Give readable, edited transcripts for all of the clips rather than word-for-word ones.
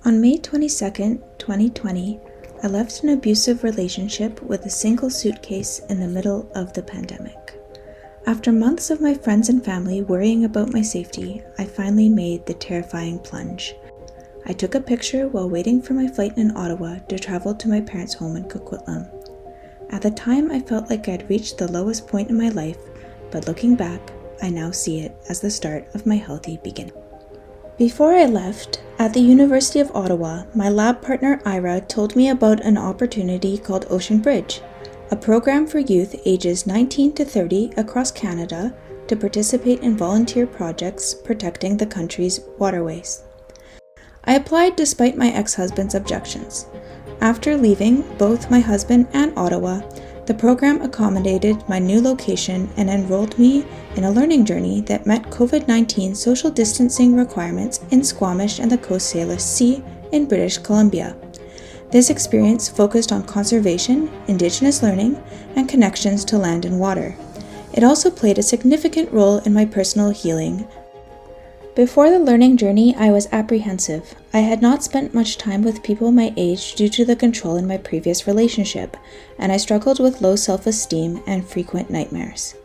On May 22, 2020, I left an abusive relationship with a single suitcase in the middle of the pandemic. After months of my friends and family worrying about my safety, I finally made the terrifying plunge. I took a picture while waiting for my flight in Ottawa to travel to my parents' home in Coquitlam. At the time, I felt like I'd reached the lowest point in my life, but looking back, I now see it as the start of my healthy beginning. Before I left, at the University of Ottawa, my lab partner Ira told me about an opportunity called Ocean Bridge, a program for youth ages 19 to 30 across Canada to participate in volunteer projects protecting the country's waterways. I applied despite my ex-husband's objections. After leaving both my husband and Ottawa, the program accommodated my new location and enrolled me in a learning journey that met COVID-19 social distancing requirements in Squamish and the Coast Salish Sea in British Columbia. This experience focused on conservation, Indigenous learning, and connections to land and water. It also played a significant role in my personal healing. Before the learning journey, I was apprehensive. I had not spent much time with people my age due to the control in my previous relationship, and I struggled with low self-esteem and frequent nightmares.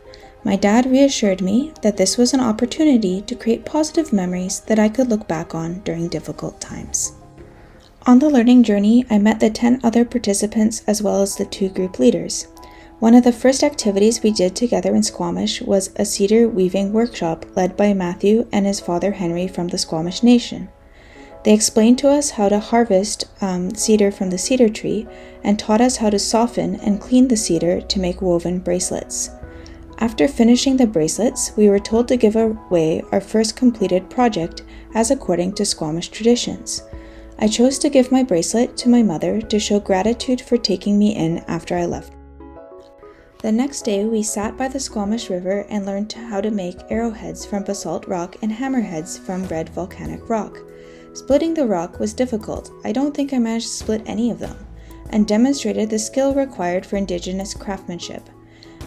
My dad reassured me that this was an opportunity to create positive memories that I could look back on during difficult times. On the learning journey, I met the 10 other participants as well as the 2 group leaders. One of the first activities we did together in Squamish was a cedar weaving workshop led by Matthew and his father Henry from the Squamish Nation. They explained to us how to harvest cedar from the cedar tree and taught us how to soften and clean the cedar to make woven bracelets. After finishing the bracelets, we were told to give away our first completed project as according to Squamish traditions. I chose to give my bracelet to my mother to show gratitude for taking me in after I left. The next day, we sat by the Squamish River and learned how to make arrowheads from basalt rock and hammerheads from red volcanic rock. Splitting the rock was difficult. I don't think I managed to split any of them, and demonstrated the skill required for Indigenous craftsmanship.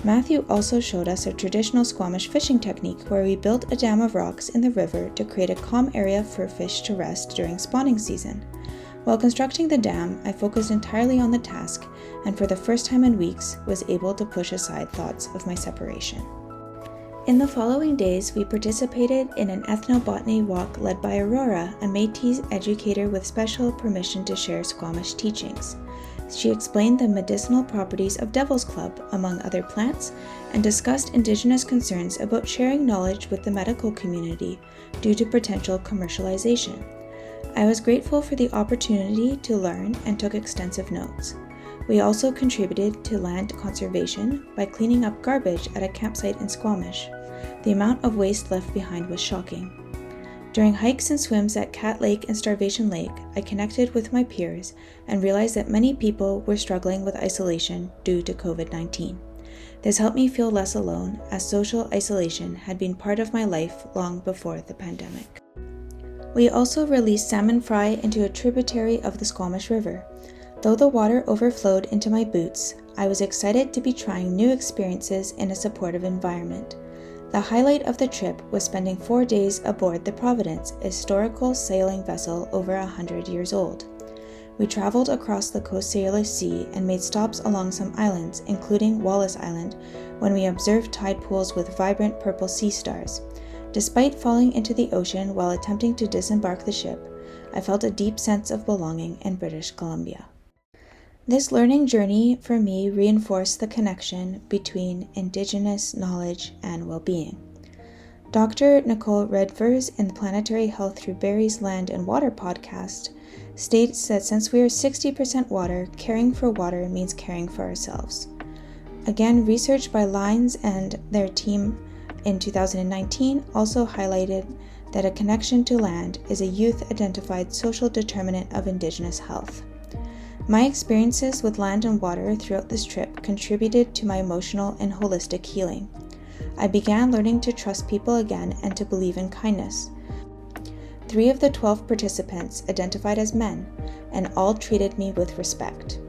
Matthew also showed us a traditional Squamish fishing technique where we built a dam of rocks in the river to create a calm area for fish to rest during spawning season. While constructing the dam, I focused entirely on the task, and for the first time in weeks, was able to push aside thoughts of my separation. In the following days, we participated in an ethnobotany walk led by Aurora, a Métis educator with special permission to share Squamish teachings. She explained the medicinal properties of Devil's Club, among other plants, and discussed Indigenous concerns about sharing knowledge with the medical community due to potential commercialization. I was grateful for the opportunity to learn and took extensive notes. We also contributed to land conservation by cleaning up garbage at a campsite in Squamish. The amount of waste left behind was shocking. During hikes and swims at Cat Lake and Starvation Lake, I connected with my peers and realized that many people were struggling with isolation due to COVID-19. This helped me feel less alone, as social isolation had been part of my life long before the pandemic. We also released salmon fry into a tributary of the Squamish River. Though the water overflowed into my boots, I was excited to be trying new experiences in a supportive environment. The highlight of the trip was spending 4 days aboard the Providence, a historical sailing vessel over 100 years old. We traveled across the Coast Salish Sea and made stops along some islands, including Wallis Island, when we observed tide pools with vibrant purple sea stars. Despite falling into the ocean while attempting to disembark the ship, I felt a deep sense of belonging in British Columbia. This learning journey for me reinforced the connection between Indigenous knowledge and well-being. Dr. Nicole Redvers in the Planetary Health Through Berries, Land and Water podcast states that since we are 60% water, caring for water means caring for ourselves. Again, research by Lines and their team in 2019 also highlighted that a connection to land is a youth-identified social determinant of Indigenous health. My experiences with land and water throughout this trip contributed to my emotional and holistic healing. I began learning to trust people again and to believe in kindness. 3 of the 12 participants identified as men, and all treated me with respect.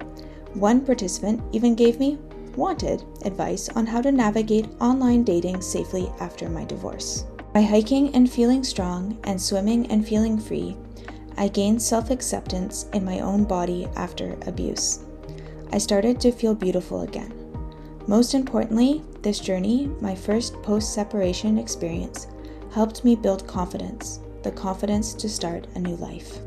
One participant even gave me wanted advice on how to navigate online dating safely after my divorce. By hiking and feeling strong and swimming and feeling free, I gained self-acceptance in my own body after abuse. I started to feel beautiful again. Most importantly, this journey, my first post-separation experience, helped me build confidence, the confidence to start a new life.